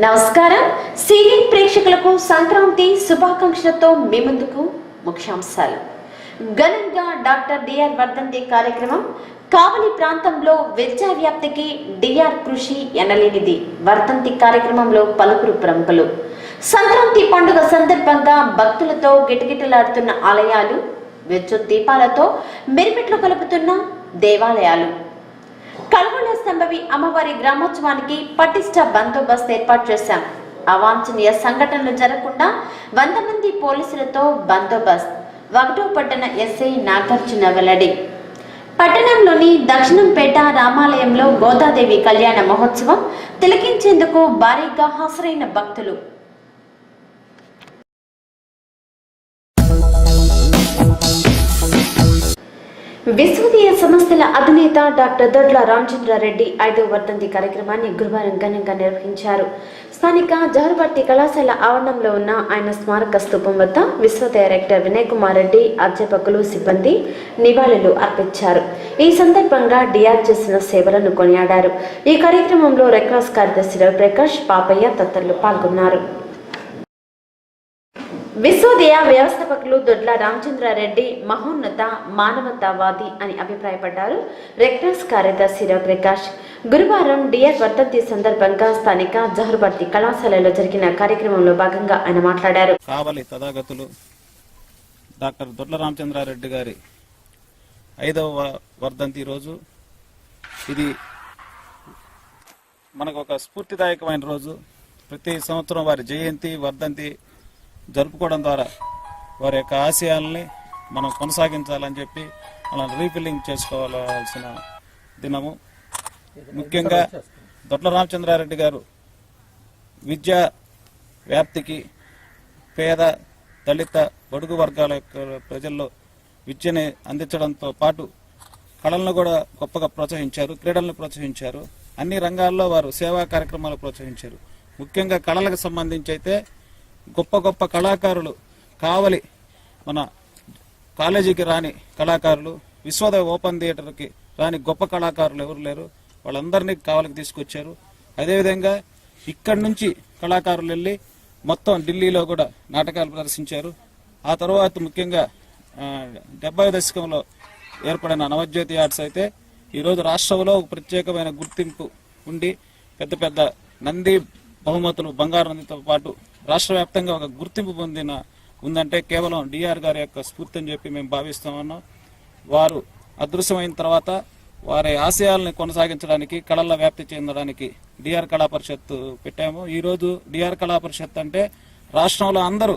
నమస్కారం. సీరియల్ ప్రేక్షకులకు సంక్రాంతి శుభాకాంక్షలతో మీ ముందుకు ముఖ్యాంశాలు. ఘనంగా డాక్టర్ డిఆర్ వర్ధంతి కార్యక్రమం. కావలి ప్రాంతంలో విద్యా వ్యాప్తికి డిఆర్ కృషి ఎనలేనిది. వర్ధంతి కార్యక్రమంలో పలువురు ప్రముఖులు. సంక్రాంతి పండుగ సందర్భంగా భక్తులతో గిటగిటలాడుతున్న ఆలయాలు, విద్యుత్ దీపాలతో మిరిమిట్లు కలుపుతున్న దేవాలయాలు. కల్వల సంభవి అమ్మవారి గ్రామోత్సవానికి పటిష్ట బందోబస్తు ఏర్పాటు చేశాం. అవాంఛనీయ సంఘటనలు జరగకుండా 100 మంది పోలీసులతో బందోబస్తు. 1వ పట్టణ ఎస్ఐ నాగార్జున వెల్లడి. పట్టణంలోని దక్షిణంపేట రామాలయంలో గోదాదేవి కళ్యాణ మహోత్సవం తిలకించేందుకు భారీగా హాజరైన భక్తులు. విశ్వదీయ సంస్థల అధినేత డాక్టర్ దొడ్ల రామచంద్రారెడ్డి 5వ వర్ధంతి కార్యక్రమాన్ని గురువారం ఘనంగా నిర్వహించారు. స్థానిక జహర్బర్తి కళాశాల ఆవరణంలో ఉన్న ఆయన స్మారక స్తూపం వద్ద విశ్వ డైరెక్టర్ వినయ్ కుమార్ రెడ్డి, అధ్యాపకులు, సిబ్బంది నివాళులు అర్పించారు. ఈ సందర్భంగా డిఆర్ చేసిన సేవలను కొనియాడారు. ఈ కార్యక్రమంలో రెడ్ క్రాస్ కార్యదర్శి రవిప్రకాష్, పాపయ్య తదితరులు పాల్గొన్నారు. విశ్వోదయ వ్యవస్థాపకులు దొడ్ల రామచంద్రారెడ్డి మహోన్నత మానవతావాది అని అభిప్రాయపడ్డారు. రెడ్ క్రాస్ కార్యదర్శి రవిప్రకాష్. గురువారం డిఆర్ వర్ధంతి సందర్భంగా స్థానిక జహర్బర్తి కళాశాలలో జరిగిన కార్యక్రమంలో భాగంగా ఆయన మాట్లాడారు. కావలి తథాగతులు డాక్టర్ దొడ్ల రామచంద్రారెడ్డి గారి 5వ వర్ధంతి రోజు. ఇది మనకు ఒక స్ఫూర్తిదాయకమైన రోజు. ప్రతి సంవత్సరం వారి జయంతి, వర్ధంతి జరుపుకోవడం ద్వారా వారి యొక్క ఆశయాలని మనం కొనసాగించాలని చెప్పి మనం రీఫిల్లింగ్ చేసుకోవాల్సిన దినము. ముఖ్యంగా దొడ్ల రామచంద్రారెడ్డి గారు విద్యా వ్యాప్తికి, పేద, దళిత, బడుగు వర్గాల యొక్క ప్రజల్లో విద్యని అందించడంతో పాటు కళలను కూడా గొప్పగా ప్రోత్సహించారు, క్రీడలను ప్రోత్సహించారు. అన్ని రంగాల్లో వారు సేవా కార్యక్రమాలు ప్రోత్సహించారు. ముఖ్యంగా కళలకు సంబంధించి అయితే గొప్ప గొప్ప కళాకారులు, కావలి మన కాలేజీకి రాని కళాకారులు, విశ్వోదయ ఓపెన్ థియేటర్కి రాని గొప్ప కళాకారులు ఎవరు లేరు. వాళ్ళందరినీ కావలికి తీసుకొచ్చారు. అదేవిధంగా ఇక్కడి నుంచి కళాకారులు వెళ్ళి మొత్తం ఢిల్లీలో కూడా నాటకాలు ప్రదర్శించారు. ఆ తర్వాత ముఖ్యంగా 70వ దశకంలో ఏర్పడిన నవజ్యోతి ఆర్ట్స్ అయితే ఈరోజు రాష్ట్రంలో ఒక ప్రత్యేకమైన గుర్తింపు ఉండి పెద్ద పెద్ద నంది బహుమతులు, బంగారు నందితో పాటు రాష్ట్ర వ్యాప్తంగా ఒక గుర్తింపు ఉందంటే కేవలం డిఆర్ గారి యొక్క స్ఫూర్తి అని చెప్పి మేము భావిస్తా ఉన్నాం. వారు అదృశ్యమైన తర్వాత వారి ఆశయాలను కొనసాగించడానికి, కళల వ్యాప్తి చెందడానికి డిఆర్ కళా పరిషత్ పెట్టాము. ఈరోజు డిఆర్ కళా పరిషత్ అంటే రాష్ట్రంలో అందరూ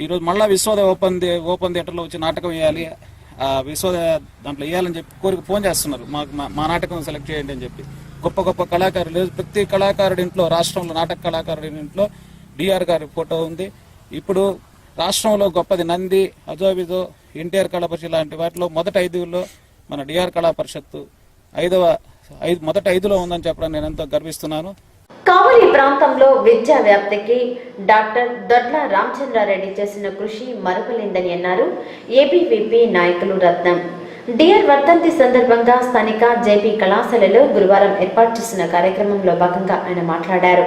ఈరోజు మళ్ళా విశ్వోదయ ఓపెన్ థియేటర్లో వచ్చి నాటకం వేయాలి, ఆ విశ్వోదయ దాంట్లో వేయాలని చెప్పి కోరిక ఫోన్ చేస్తున్నారు. మా నాటకం సెలెక్ట్ చేయండి అని చెప్పి. గొప్ప గొప్ప కళాకారులు, ప్రతి కళాకారుడి ఇంట్లో, రాష్ట్రంలో నాటక కళాకారుడి ఇంట్లో డిఆర్ గారి ఫోటో ఉంది. ఇప్పుడు రాష్ట్రంలో గొప్పది నంది, అజోబిజో, ఎన్టీఆర్ కళా పరిషత్ లాంటి వాటిలో మొదటి 5లో మన డిఆర్ కళా పరిషత్ మొదటి 5లో ఉందని చెప్పడం నేను ఎంతో గర్విస్తున్నాను. కావలి ప్రాంతంలో విద్యా వ్యాప్తికి డాక్టర్ దొడ్ల రామచంద్రారెడ్డి చేసిన కృషి మరపులేందని అన్నారు ఏబీవీపీ నాయకులు రత్నం. డిఆర్ వర్ధంతి సందర్భంగా స్థానిక జేపీ కళాశాలలో గురువారం ఏర్పాటు చేసిన కార్యక్రమంలో భాగంగా ఆయన మాట్లాడారు.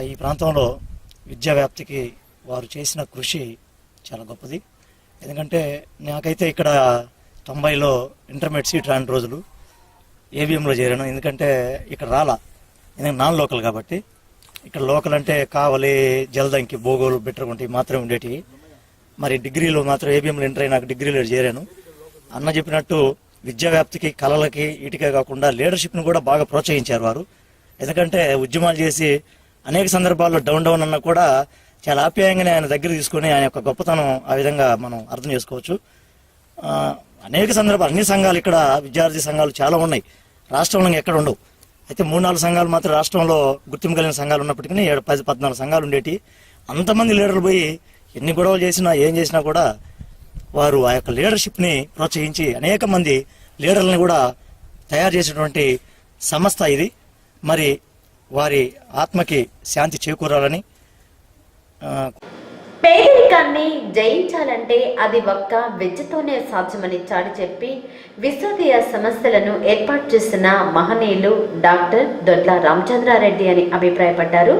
ఈ ప్రాంతంలో విద్యా వ్యాప్తికి వారు చేసిన కృషి చాలా గొప్పది. ఎందుకంటే నాకైతే ఇక్కడ 90లో ఇంటర్మీడియట్ సీట్ రాని రోజులు ఏబిఎంలో చేరాను. ఎందుకంటే ఇక్కడ ఎందుకంటే నాన్ లోకల్ కాబట్టి. ఇక్కడ లోకల్ అంటే కావలి, జలదంకి, బోగోలు, బెట్టరగుంటి మాత్రమే ఉండేటివి. మరి డిగ్రీలో మాత్రం ఏబిఎంలో ఎంటర్ అయి నాకు డిగ్రీలో చేరాను. అన్న చెప్పినట్టు విద్యా వ్యాప్తికి, కళలకి, ఇటుకే కాకుండా లీడర్షిప్ను కూడా బాగా ప్రోత్సహించారు వారు. ఎందుకంటే ఉద్యమాలు చేసి అనేక సందర్భాల్లో డౌన్ అన్నా కూడా చాలా ఆప్యాయంగానే ఆయన దగ్గర తీసుకుని ఆయన యొక్క గొప్పతనం ఆ విధంగా మనం అర్థం చేసుకోవచ్చు. అనేక సందర్భాలు అన్ని సంఘాలు, ఇక్కడ విద్యార్థి సంఘాలు చాలా ఉన్నాయి, రాష్ట్రంలో ఎక్కడ ఉండవు. అయితే 3-4 సంఘాలు మాత్రం రాష్ట్రంలో గుర్తింపు కలిగిన సంఘాలు ఉన్నప్పటికీ 10-14 సంఘాలు ఉండేటి. అంతమంది లీడర్లు పోయి ఎన్ని గొడవలు చేసినా, ఏం చేసినా కూడా వారు ఆ యొక్క లీడర్షిప్ని ప్రోత్సహించి అనేక మంది లీడర్లను కూడా తయారు చేసినటువంటి సంస్థ ఇది. మరి వారి ఆత్మకి శాంతి చేకూరాలని పేదరికాన్ని జయించాలంటే అది ఒక్క విద్యతోనే సాధ్యమని చాటి చెప్పి విశ్వదీయ సమస్యలను ఏర్పాటు చేసిన మహనీయులు డాక్టర్ దొడ్ల రామచంద్రారెడ్డి అని అభిప్రాయపడ్డారు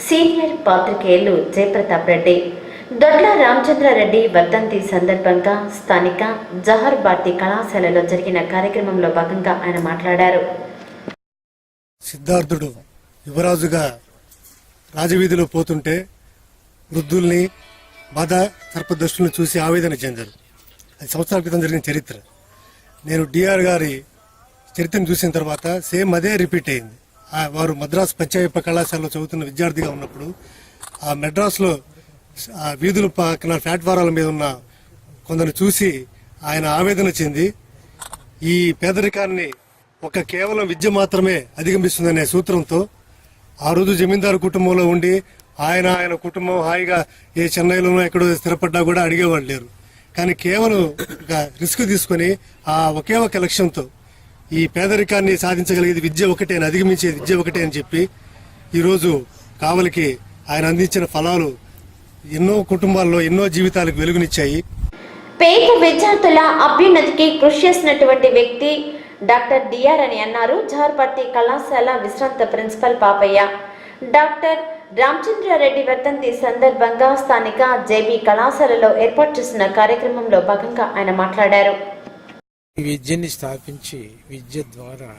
సీనియర్ పాత్రికేయులు జయప్రతాప్ రెడ్డి. దొడ్ల రామచంద్రారెడ్డి వర్ధంతి సందర్భంగా స్థానిక జహర్ బాటి కళాశాలలో జరిగిన కార్యక్రమంలో భాగంగా ఆయన మాట్లాడారు. సిద్ధార్థుడు యువరాజుగా రాజవీధిలో పోతుంటే వృద్ధుల్ని బాధ సర్పదృష్టులను చూసి ఆవేదన చెందారు. అది సంవత్సరాల క్రితం జరిగిన చరిత్ర. నేను డిఆర్ గారి చరిత్రను చూసిన తర్వాత సేమ్ అదే రిపీట్ అయింది. వారు మద్రాసు పంచాయప్ప కళాశాలలో చదువుతున్న విద్యార్థిగా ఉన్నప్పుడు ఆ మెడ్రాస్లో వీధుల పక్కన ప్లాట్ఫారాల మీద ఉన్న కొందరు చూసి ఆయన ఆవేదన చెంది ఈ పేదరికాన్ని ఒక కేవలం విద్య మాత్రమే అధిగమిస్తుందనే సూత్రంతో ఆ రోజు జమీందారు కుటుంబంలో ఉండి ఆయన కుటుంబం హాయిగా ఏ చెన్నైలోనో ఎక్కడో స్థిరపడ్డా కూడా అడిగేవాళ్ళు లేరు. కానీ కేవలం ఒక రిస్క్ తీసుకుని ఆ ఒకే ఒక లక్ష్యంతో ఈ పేదరికాన్ని సాధించగలిగేది విద్య ఒకటే అని, అధిగమించేది విద్య ఒకటే అని చెప్పి ఈరోజు కావలికి ఆయన అందించిన ఫలాలు ఎన్నో కుటుంబాల్లో ఎన్నో జీవితాలకు వెలుగునిచ్చాయి. పేద విద్యార్థుల అభ్యున్నతికి కృషి చేసినటువంటి వ్యక్తి డాక్టర్ డిఆర్ అని అన్నారు జార్పట్టి కళాశాల విశ్రాంత ప్రిన్సిపల్ పాపయ్య. డాక్టర్ రామచంద్రారెడ్డి వర్ధంతి సందర్భంగా స్థానిక జేబీ కళాశాలలో ఏర్పాటు చేసిన కార్యక్రమంలో భాగంగా ఆయన మాట్లాడారు. విద్యని స్థాపించి విద్య ద్వారా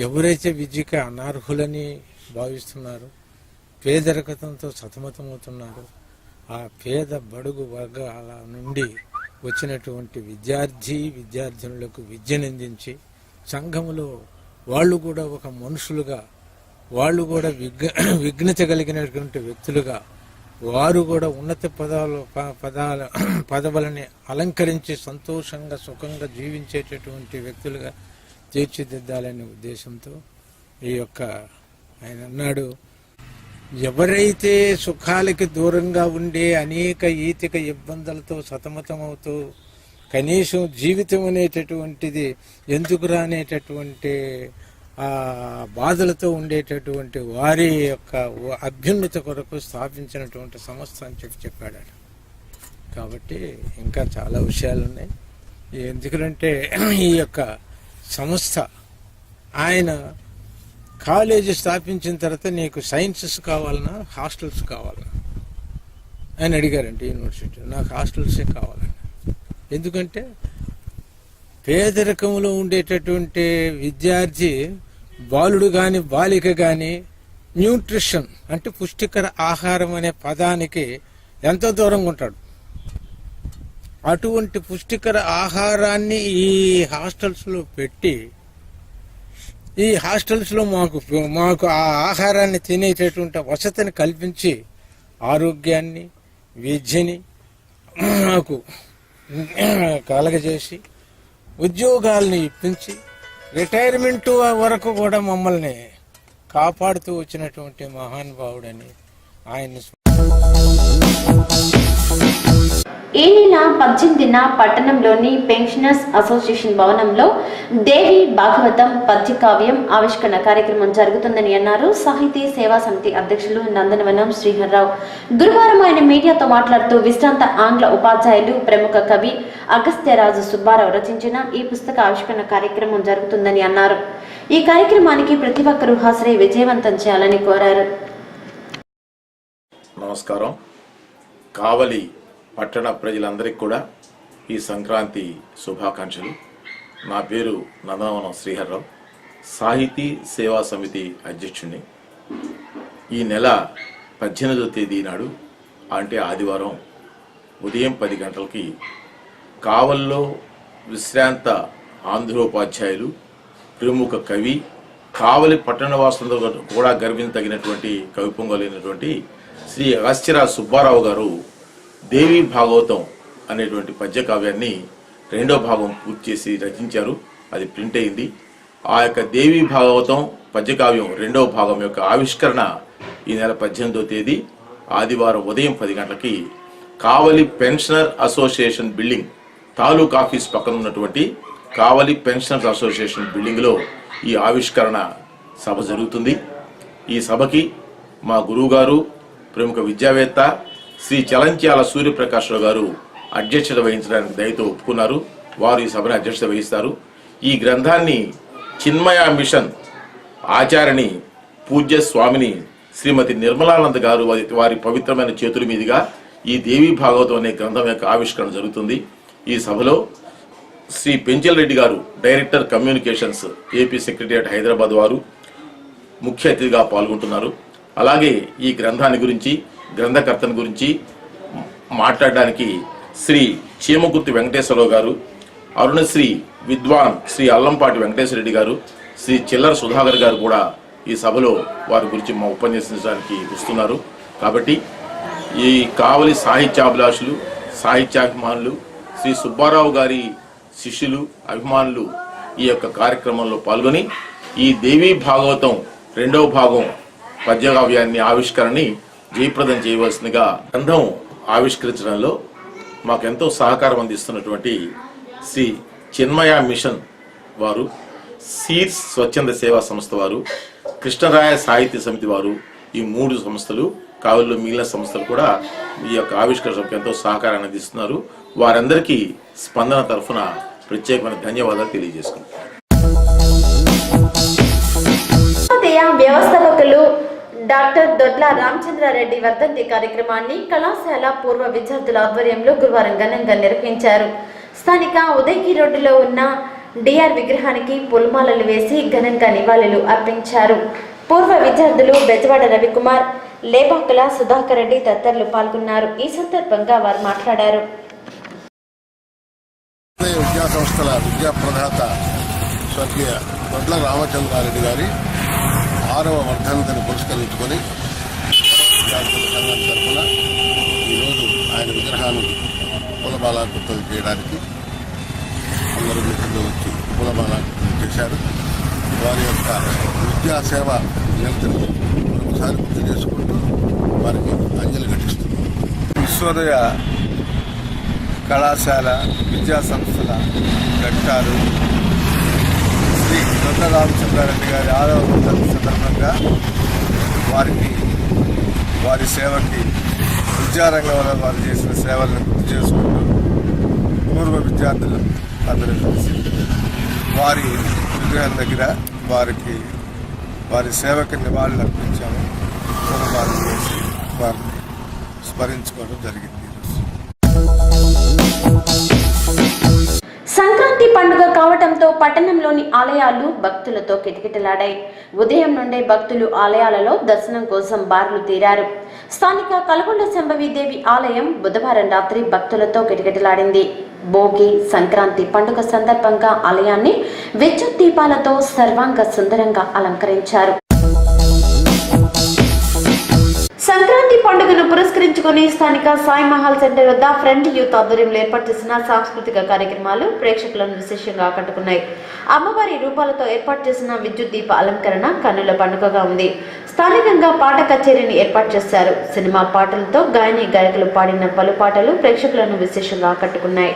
ఎవరైతే విద్యకి అనర్హులని భావిస్తున్నారో, పేదరికంతో సతమతమవుతున్నారు, ఆ పేద బడుగు వర్గాల నుండి వచ్చినటువంటి విద్యార్థినులకు విద్యనందించి సంఘములో వాళ్ళు కూడా ఒక మనుషులుగా, వాళ్ళు కూడా విఘ్నత కలిగినటువంటి వ్యక్తులుగా, వారు కూడా ఉన్నత పదవులని అలంకరించి సంతోషంగా సుఖంగా జీవించేటటువంటి వ్యక్తులుగా తీర్చిదిద్దాలనే ఉద్దేశంతో ఈ యొక్క ఆయన అన్నాడు, ఎవరైతే సుఖాలకి దూరంగా ఉండే అనేక ఈతిక ఇబ్బందులతో సతమతమవుతూ కనీసం జీవితం అనేటటువంటిది ఎందుకురా అనేటటువంటి ఆ బాధలతో ఉండేటటువంటి వారి యొక్క అభ్యున్నతి కొరకు స్థాపించినటువంటి సంస్థ అని చెప్పాడు. కాబట్టి ఇంకా చాలా విషయాలు ఉన్నాయి. ఎందుకంటే ఈ యొక్క సంస్థ ఆయన కాలేజీ స్థాపించిన తర్వాత నీకు సైన్సెస్ కావాలన్నా హాస్టల్స్ కావాలన్నా ఆయన అడిగారంటే యూనివర్సిటీ, నాకు హాస్టల్సే కావాలన్నా. ఎందుకంటే పేదరికంలో ఉండేటటువంటి విద్యార్థి బాలుడు కానీ బాలిక కానీ న్యూట్రిషన్ అంటే పుష్టికర ఆహారం అనే పదానికి ఎంతో దూరంగా ఉంటాడు. అటువంటి పుష్టికర ఆహారాన్ని ఈ హాస్టల్స్లో పెట్టి ఈ హాస్టల్స్లో మాకు ఆ ఆహారాన్ని తినేటటువంటి వసతిని కల్పించి ఆరోగ్యాన్ని విద్యని మాకు కలగజేసి ఉద్యోగాల్ని ఇప్పించి రిటైర్మెంట్ వరకు కూడా మమ్మల్ని కాపాడుతూ వచ్చినటువంటి మహానుభావుడని ఆయన. ఈ నెల 18న పట్టణంలోని పెన్షనర్స్ అసోసియేషన్ భవనంలో దేవి భాగవతం పద్యకావ్యం ఆవిష్కరణ కార్యక్రమం జరుగుతుందని అన్నారు సాహితీ సేవా సమితి అధ్యక్షులు నందనవనం శ్రీహర్రావు. గురువారం ఆయన మీడియాతో మాట్లాడుతూ విశ్రాంత ఆంగ్ల ఉపాధ్యాయులు ప్రముఖ కవి అగస్త్యరాజు సుబ్బారావు రచించిన ఈ పుస్తక ఆవిష్కరణ కార్యక్రమం జరుగుతుందని అన్నారు. ఈ కార్యక్రమానికి ప్రతి ఒక్కరూ హాజరై విజయవంతం చేయాలని కోరారు. నమస్కారం. కావలి పట్టణ ప్రజలందరికీ కూడా ఈ సంక్రాంతి శుభాకాంక్షలు. నా పేరు నందనవనం శ్రీహర్రావు, సాహితీ సేవా సమితి అధ్యక్షుడిని. ఈ నెల 18వ తేదీ నాడు అంటే ఆదివారం ఉదయం 10 గంటలకి కావల్లో విశ్రాంత ఆంధ్రోపాధ్యాయులు ప్రముఖ కవి కావలి పట్టణవాసులతో కూడా గర్వించదగినటువంటి కవి పొంగలైనటువంటి శ్రీ అగస్త్యరాజు సుబ్బారావు గారు దేవి భాగవతం అనేటువంటి పద్యకావ్యాన్ని 2వ భాగం పూర్తి చేసి రచించారు. అది ప్రింట్ అయింది. ఆ యొక్క దేవి భాగవతం పద్యకావ్యం 2వ భాగం యొక్క ఆవిష్కరణ ఈ నెల 18వ తేదీ ఆదివారం ఉదయం 10 గంటలకి కావలి పెన్షనర్ అసోసియేషన్ బిల్డింగ్ తాలూకా ఆఫీస్ పక్కన ఉన్నటువంటి కావలి పెన్షనర్స్ అసోసియేషన్ బిల్డింగ్లో ఈ ఆవిష్కరణ సభ జరుగుతుంది. ఈ సభకి మా గురువు గారు, ప్రముఖ విద్యావేత్త, శ్రీ చలంత్యాల సూర్యప్రకాశ్రావు గారు అధ్యక్షత వహించడానికి దయతో ఒప్పుకున్నారు. వారు ఈ సభను అధ్యక్షత వహిస్తారు. ఈ గ్రంథాన్ని చిన్మయ మిషన్ ఆచార్యని పూజ్య స్వామిని శ్రీమతి నిర్మలానంద గారు వారి పవిత్రమైన చేతుల మీదుగా ఈ దేవీ భాగవతం అనే గ్రంథం యొక్క ఆవిష్కరణ జరుగుతుంది. ఈ సభలో శ్రీ పెంచల్ రెడ్డి గారు, director communications, AP secretariat Hyderabad వారు ముఖ్య అతిథిగా పాల్గొంటున్నారు. అలాగే ఈ గ్రంథాన్ని గురించి, గ్రంథకర్తని గురించి మాట్లాడడానికి శ్రీ చీమకుర్తి వెంకటేశ్వరరావు గారు, అరుణశ్రీ విద్వాన్ శ్రీ అల్లంపాటి వెంకటేశ్వర రెడ్డి గారు, శ్రీ చిల్లర సుధాకర్ గారు కూడా ఈ సభలో వారి గురించి ఉపన్యసించడానికి వస్తున్నారు. కాబట్టి ఈ కావలి సాహిత్యాభిలాషులు, సాహిత్యాభిమానులు, శ్రీ సుబ్బారావు గారి శిష్యులు, అభిమానులు ఈ యొక్క కార్యక్రమంలో పాల్గొని ఈ దేవీ భాగవతం 2వ భాగం పద్యకావ్యాన్ని ఆవిష్కరణని జయప్రదం చేయవలసిందిగా గ్రంథం ఆవిష్కరించడంలో మాకెంతో సహకారం అందిస్తున్నటువంటి శ్రీ చిన్మయ మిషన్ వారు, సీడ్స్ స్వచ్ఛంద సేవా సంస్థ వారు, కృష్ణరాయ సాహిత్య సమితి వారు, ఈ 3 సంస్థలు, కావలిలో మిగిలిన సంస్థలు కూడా ఈ యొక్క ఆవిష్కరణకు ఎంతో సహకారాన్ని అందిస్తున్నారు. వారందరికీ స్పందన తరఫున ప్రత్యేకమైన ధన్యవాదాలు తెలియజేసుకుంటున్నాను. వ్యవస్థాపకులు డాక్టర్ దొడ్ల రామచంద్రారెడ్డి వర్ధంతి కార్యక్రమాన్ని కళాశాల పూర్వ విద్యార్థుల ఆధ్వర్యంలో గురువారం ఘనంగా నిర్వహించారు. స్థానిక ఉదయగిరి రోడ్డులో ఉన్న డిఆర్ విగ్రహానికి పూలమాలలు వేసి ఘనంగా నివాళులు అర్పించారు. పూర్వ విద్యార్థులు బెజవాడ రవికుమార్, లేపాకుల సుధాకర్ రెడ్డి తదితరులు పాల్గొన్నారు. ఈ సందర్భంగా వారు మాట్లాడారు. విద్యా సంస్థల విద్యా ప్రదాత స్వర్గీయ దొడ్ల రామచంద్రారెడ్డి గారి 6వ వర్ధంతిని పురస్కరించుకొని విద్యార్థుల సంఘం తరఫున ఈరోజు ఆయన విగ్రహాన్ని పూలమాలాకృతులు చేయడానికి అందరూ మిత్రులు వచ్చి పూలమాలాకృతులు చేశారు. వారి యొక్క విద్యా సేవ నిరంతరం మరొకసారి గుర్తు చేసుకుంటూ వారికి అంజలి ఘటిస్తున్నారు. విశ్వోదయ కళాశాల విద్యా సంస్థల ఘట్టాలు శ్రీ దొడ్ల రామచంద్రారెడ్డి గారి 6వ వర్ధంతి సందర్భంగా వారి సేవకి, విద్యారంగంలో వారు చేసిన సేవలను గుర్తు చేసుకుంటూ పూర్వ విద్యార్థులు అందరూ కలిసి వారి విగ్రహం దగ్గర వారి సేవకి నివాళులు అర్పించాము. పూలమాలలు వేసి వారిని స్మరించుకోవడం జరిగింది. సంక్రాంతి పండుగ కావటంతో పట్టణంలోని ఆలయాలు భక్తులతో కిటకిటలాడాయి. ఉదయం నుండే భక్తులు ఆలయాలలో దర్శనం కోసం బారులు తీరారు. స్థానిక కలగొండ సంభవీదేవి ఆలయం బుధవారం రాత్రి భక్తులతో కిటకిటలాడింది. భోగి, సంక్రాంతి పండుగ సందర్భంగా ఆలయాన్ని విద్యుత్ దీపాలతో సర్వాంగ సుందరంగా అలంకరించారు. సంక్రాంతి పండుగను పురస్కరించుకుని స్థానిక సాయి మహల్ సెంటర్ వద్ద ఫ్రంట్ యూత్ ఆధ్వర్యంలో ఏర్పాటు చేసిన సాంస్కృతిక కార్యక్రమాలు ప్రేక్షకులను విశేషంగా ఆకట్టుకున్నాయి. అమ్మవారి రూపాలతో ఏర్పాటు చేసిన విద్యుత్ దీప అలంకరణ కన్నుల పండుగగా ఉంది. స్థానికంగా పాట కచేరీని ఏర్పాటు చేశారు. సినిమా పాటలతో గాయని గాయకులు పాడిన పలు పాటలు ప్రేక్షకులను విశేషంగా ఆకట్టుకున్నాయి.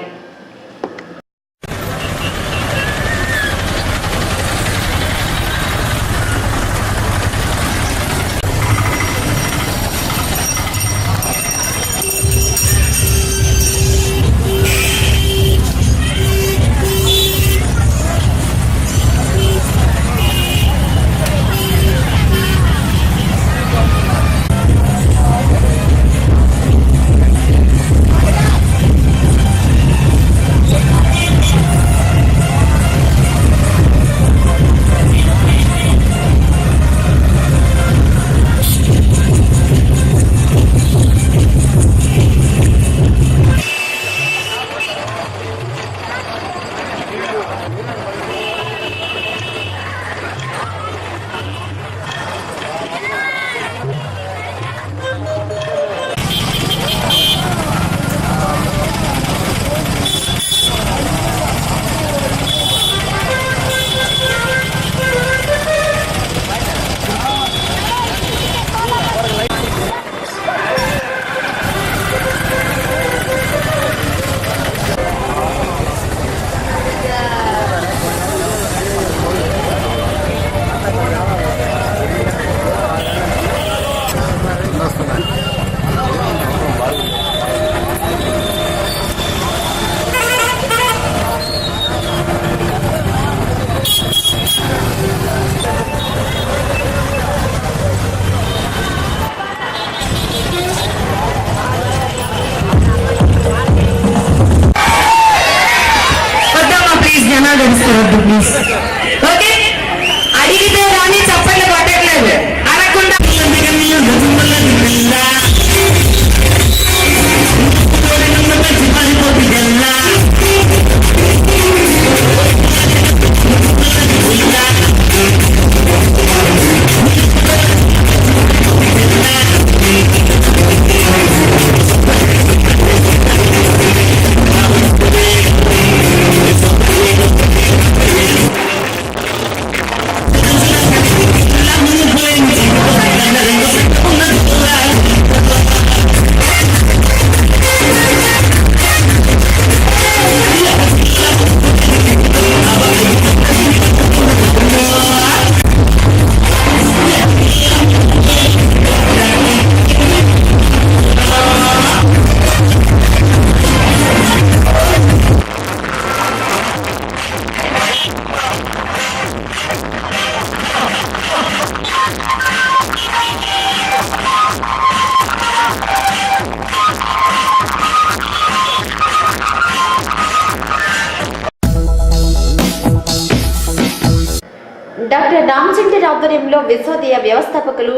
ఆధ్వర్యంలో విశ్వోదయ వ్యవస్థాపకులు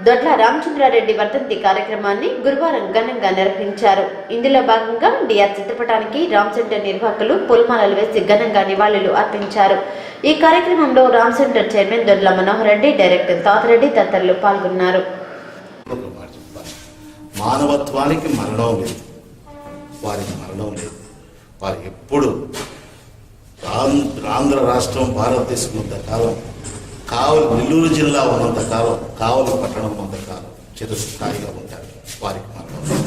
దొడ్ల రామచంద్రారెడ్డి వర్ధంతి కార్యక్రమాన్ని గురువారం ఘనంగా నిర్వహించారు. ఇందులో భాగంగా డిఆర్ చిత్రపటానికి రామ్ సెంటర్ నిర్వాహకులు పూలమాలలు వేసి ఘనంగా నివాళులు అర్పించారు. ఈ కార్యక్రమంలో రామ్ సెంటర్ చైర్మన్ దొడ్ల మనోహర్ రెడ్డి, డైరెక్టర్ తాతిరెడ్డి తదితరులు పాల్గొన్నారు. మానవత్వానికి మరణం లేదు, వారికి మరణం లేదు. వారు ఎప్పుడు ఆంధ్ర రాష్ట్రం భారతదేశం ఉన్నంతకాలం, కావలి నెల్లూరు జిల్లా ఉన్నంతకాలం, కావలి పట్టణం ఉన్నంతకాలం చిరస్థాయిగా ఉంటారు. వారికి మరణం లేదు.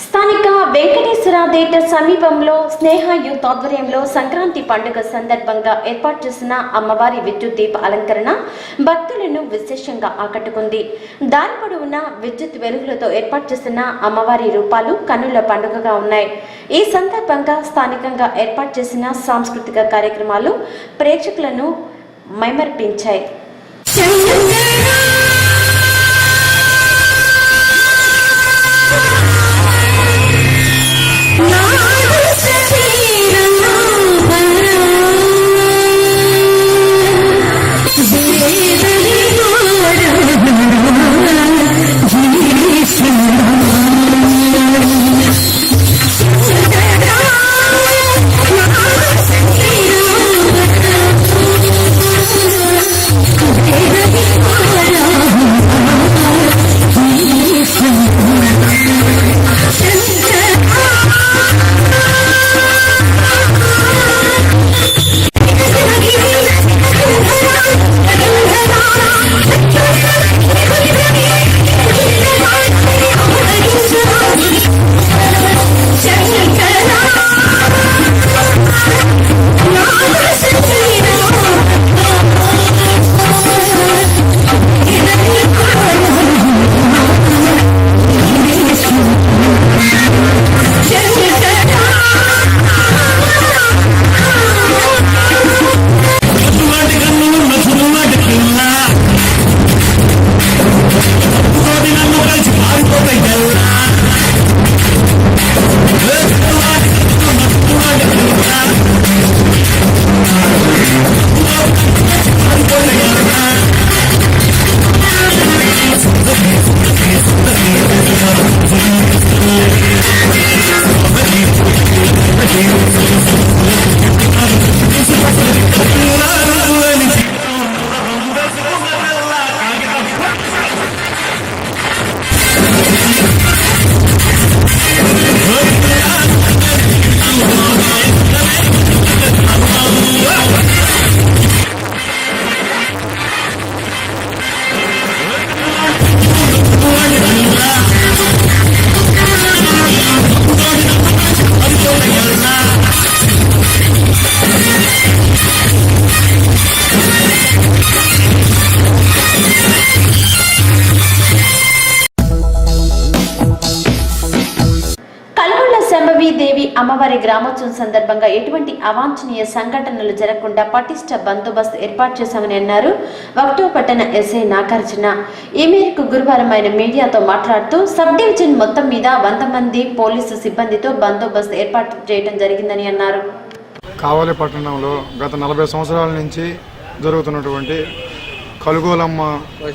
స్థానిక వెంకటేశ్వర థియేటర్ సమీపంలో స్నేహ యూత్ ఆధ్వర్యంలో సంక్రాంతి పండుగ సందర్భంగా ఏర్పాటు చేసిన అమ్మవారి విద్యుత్ దీప అలంకరణ భక్తులను విశేషంగా ఆకట్టుకుంది. దారి పొడవునా విద్యుత్ వెలుగులతో ఏర్పాటు చేసిన అమ్మవారి రూపాలు కన్నుల పండుగగా ఉన్నాయి. ఈ సందర్భంగా స్థానికంగా ఏర్పాటు చేసిన సాంస్కృతిక కార్యక్రమాలు ప్రేక్షకులను మైమర్పించాయి. దేవి అమ్మవారి గ్రామోత్సవం సందర్భంగా ఎటువంటి అవాంఛనీయ సంఘటనలు జరగకుండా పటిష్ట బందోబస్తు ఏర్పాటు చేశామని అన్నారు వక్టో పట్టణ ఎస్ఐ నాగార్జున. ఈ మేరకు గురువారం ఆయన మీడియాతో మాట్లాడుతూ సబ్ డివిజన్ మొత్తం మీద 100 మంది పోలీసు సిబ్బందితో బందోబస్తు ఏర్పాటు చేయడం జరిగిందని అన్నారు. కావలి పట్టణంలో గత 40 సంవత్సరాల నుంచి జరుగుతున్నటువంటి కలుగోలమ్మ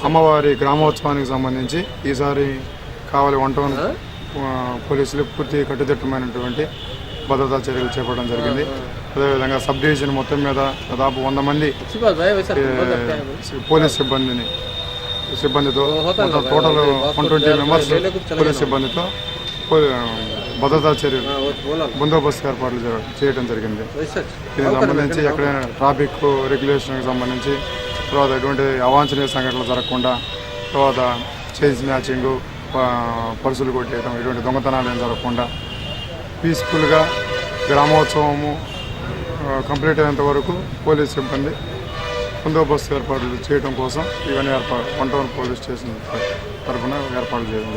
అమ్మవారి గ్రామోత్సవానికి సంబంధించి ఈసారి కావలి 1 టౌన్ పోలీసులు పూర్తి కట్టుదిట్టమైనటువంటి భద్రతా చర్యలు చేపట్టడం జరిగింది. అదేవిధంగా సబ్ డివిజన్ మొత్తం మీద దాదాపు 100 మంది పోలీస్ సిబ్బందితో టోటల్ 120 మెంబర్స్ పోలీస్ సిబ్బందితో భద్రతా చర్యలు బందోబస్తు ఏర్పాట్లు చేయడం జరిగింది. దీనికి సంబంధించి ఎక్కడైనా ట్రాఫిక్ రెగ్యులేషన్కి సంబంధించి తర్వాత ఎటువంటి అవాంఛనీయ సంఘటనలు జరగకుండా, తర్వాత చైన్ స్నాచింగ్, పర్సులు కొట్టేయడం, ఇటువంటి దొంగతనాలు ఏం జరగకుండా పీస్ఫుల్గా గ్రామోత్సవము కంప్లీట్ అయ్యేంత వరకు పోలీస్ సిబ్బంది బందోబస్తు ఏర్పాట్లు చేయడం కోసం ఇవన్నీ 1 టౌన్ పోలీస్ స్టేషన్ తరఫున ఏర్పాట్లు చేయడం.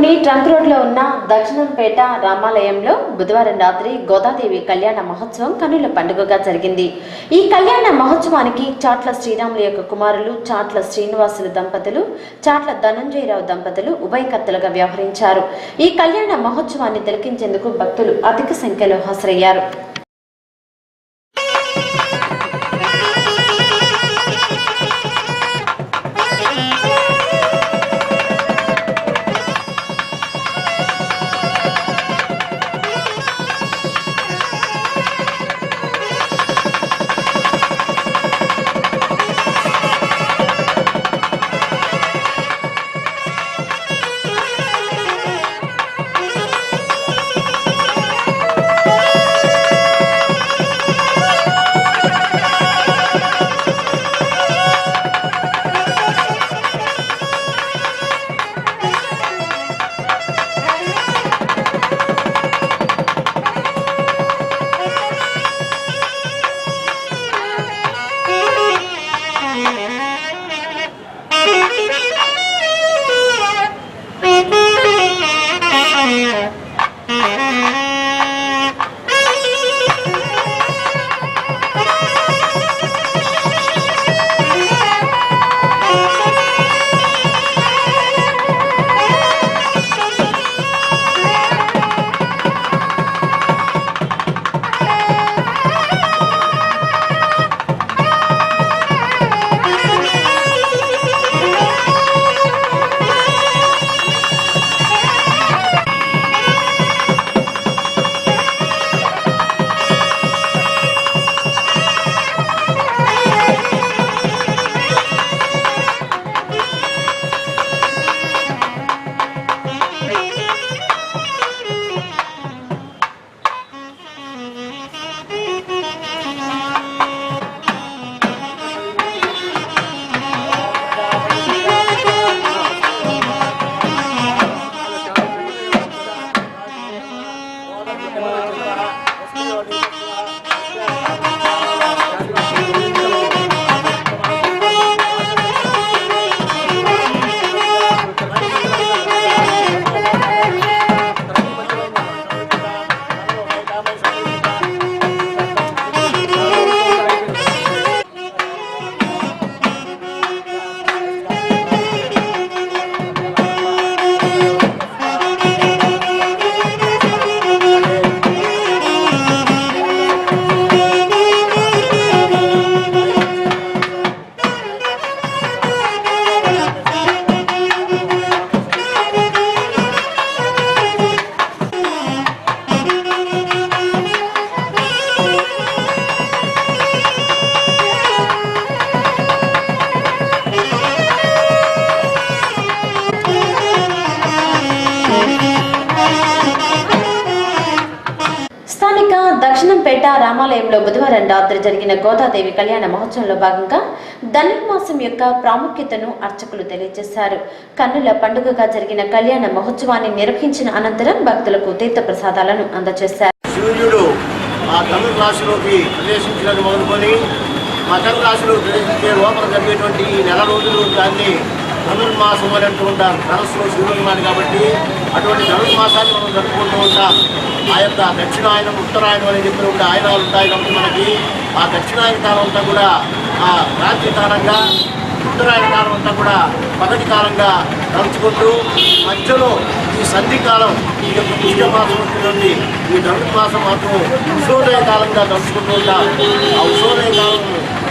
పట్టణంలోని ట్రంక్ రోడ్లో ఉన్న దక్షిణంపేట రామాలయంలో బుధవారం రాత్రి గోదాదేవి కళ్యాణ మహోత్సవం కన్నుల పండుగగా జరిగింది. ఈ కళ్యాణ మహోత్సవానికి చాట్ల శ్రీరాములు యొక్క కుమారులు చాట్ల శ్రీనివాసులు దంపతులు, చాట్ల ధనంజయరావు దంపతులు ఉభయకర్తలుగా వ్యవహరించారు. ఈ కళ్యాణ మహోత్సవాన్ని తిలకించేందుకు భక్తులు అధిక సంఖ్యలో హాజరయ్యారు. దక్షిణంపేట రామాలయంలో బుధవారం రాత్రి జరిగిన గోదాదేవి కళ్యాణ మహోత్సవంలో భాగంగా ధనుర్మాసం యొక్క ప్రాముఖ్యతను అర్చకులు తెలియజేశారు. కన్నుల పండుగగా జరిగిన కళ్యాణ మహోత్సవాన్ని నిర్వహించిన అనంతరం భక్తులకు తీర్థ ప్రసాదాలను అందజేశారు. సూర్యుడు ఆ ధనుర్ రాశిలోకి ప్రవేశించినది మొదలుకొని మకర రాశిలో ప్రవేశించే లోపల జరిగేటువంటి ఈ నెల రోజులు దాన్ని ధనుర్మాసం అని అంటూ ఉంటారు. ధనస్సులో సూర్యుడు ఉన్నాడు కాబట్టి అటువంటి ధనుర్మాసాన్ని మనం జరుపుకుంటూ ఉంటాం. ఆ యొక్క దక్షిణాయనం ఉత్తరాయణం అని చెప్పిన ఉండే ఆయనాలు ఉంటాయి కాబట్టి మనకి ఆ దక్షిణాయన కాలం అంతా కూడా ఆ రాత్రి కాలంగా, ఉత్తరాయణ కాలం అంతా కూడా పగటి కాలంగా తలుచుకుంటూ మధ్యలో ఈ సంధి కాలం ఈ యొక్క పుష్యమాసం వచ్చినటువంటి ఈ ధనుర్మాసం మాత్రం ఉషోదయ కాలంగా తలుచుకుంటూ ఉంటాం. ఆ ఉషోదయ కాలం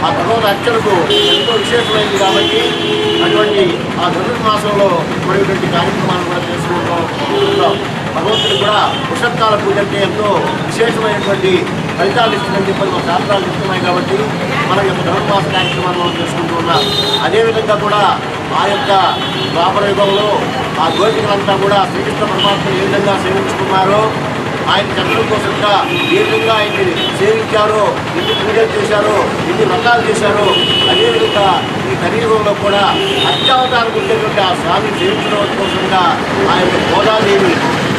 ఆ భగవద్ అర్చనకు ఎంతో విశేషమైంది కాబట్టి అటువంటి ఆ ధనుర్మాసంలో మరిటువంటి కార్యక్రమాలు కూడా చేసుకుంటాం. భగవంతుడు కూడా వృషత్కాల పూజ అంటే ఎంతో విశేషమైనటువంటి ఫలితాలు ఇస్తుందని చెప్పి మన శాస్త్రాలు ఇస్తున్నాయి కాబట్టి మన యొక్క ధనుర్మాస కార్యక్రమాన్ని మనం చేసుకుంటూ ఉన్నాం. అదేవిధంగా కూడా ఆ యొక్క ద్వాపర యుగంలో ఆ గోపికలంతా కూడా శ్రీకృష్ణ పరమాత్మను ఏ విధంగా సేవించుకున్నారో, ఆయన చంద్రుల కోసంగా ఏ విధంగా ఆయన్ని సేవించారో, ఎన్ని పూజలు చేశారో, ఎన్ని వ్రతాలు చేశారో, అదేవిధంగా ఈ కలియుగంలో కూడా అత్యావతారం ఉండేటువంటి ఆ స్వామిని సేవించడం కోసంగా ఆ యొక్క గోదాదేవి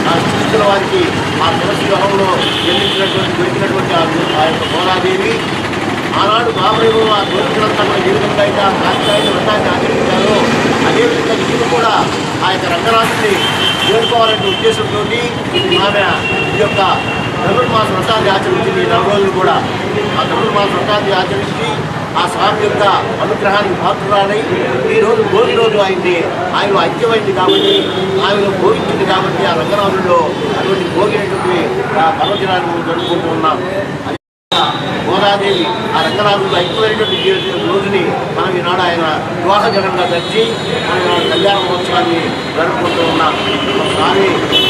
ఆ స్థితుల వారికి ఆ తులసి వనంలో దొరికినటువంటి ఆ యొక్క గోదాదేవి ఆనాడు బాబరేమో ఆ గోపికలంతా కూడా ఏ విధంగా అయితే ఆ కాంతాయిని వ్రతాన్ని ఆచరించారో అదేవిధంగా మీరు కూడా ఆ యొక్క రంగరాజుని చేరుకోవాలనే ఉద్దేశంతో ఆమె ఈ యొక్క ధనుర్మాస వ్రతాన్ని ఆచరించింది. ఈ 4 రోజులు కూడా ఆ ధనుర్మాస వ్రతాన్ని ఆచరించి ఆ స్వామి యొక్క అనుగ్రహానికి పాత్రురాలై ఈ రోజు భోగి రోజు అయింది. ఆయన ఐక్యమైంది కాబట్టి ఆమెను భోగించింది కాబట్టి ఆ రంగనాథుల్లో అటువంటి భోగినటువంటి పర్వదినాన్ని మనం జరుపుకుంటూ ఉన్నాం. గోదాదేవి ఆ రంగనాథుడు ఐక్యమైనటువంటి రోజుని మనం ఈనాడు ఆయన వివాహ జనంగా తెచ్చి మనం ఈనాడు కళ్యాణ మహోత్సవాన్ని జరుపుకుంటూ ఉన్నాం. స్వామి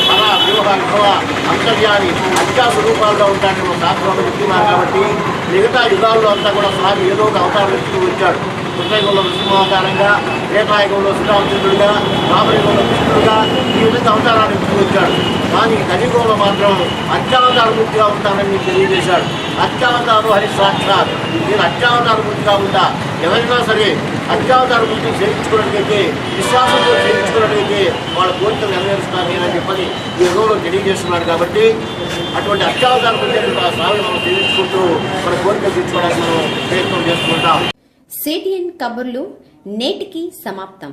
మన వివాహ అంతర్యాన్ని అత్యా స్వరూపాల్లో ఉంటాడని మన శాస్త్రంలో చెప్తున్నారు. కాబట్టి మిగతా యుగాల్లో అంతా కూడా స్వామి ఏదో ఒక అవతారం ఎత్తుకు వచ్చాడు. కృతయుగంలో నృసింహావతారంగా, త్రేతాయుగంలో శ్రీరామచంద్రుడిగా, రామయుగంలో కృష్ణుడుగా ఈ విధంగా అవతారాన్ని ఎత్తుకు వచ్చాడు. కానీ కలియుగంలో మాత్రం అత్యావతార మూర్తిగా ఉంటానని తెలియజేశాడు. అత్యావతారు హరి సాక్షాత్. నేను అత్యావతార మూర్తిగా ఉంటా. ఎవరైనా సరే అత్యావతార మూర్తిని సేవించుకున్నట్లయితే, విశ్వాసంతో సేవించుకున్నట్లయితే వాళ్ళ కోరికలు నెరవేరుస్తున్నారు నేనని చెప్పని ఈ యుగంలో తెలియజేస్తున్నాడు. కాబట్టి అటువంటి అత్యావతార మూర్తి ఆ స్వామిని మనం సేవించుకుంటూ మన కోరికలు తీర్చుకోవడానికి మనం ప్రయత్నం చేసుకుంటాం. సిటిఎన్ కబుర్లు నేటికి సమాప్తం.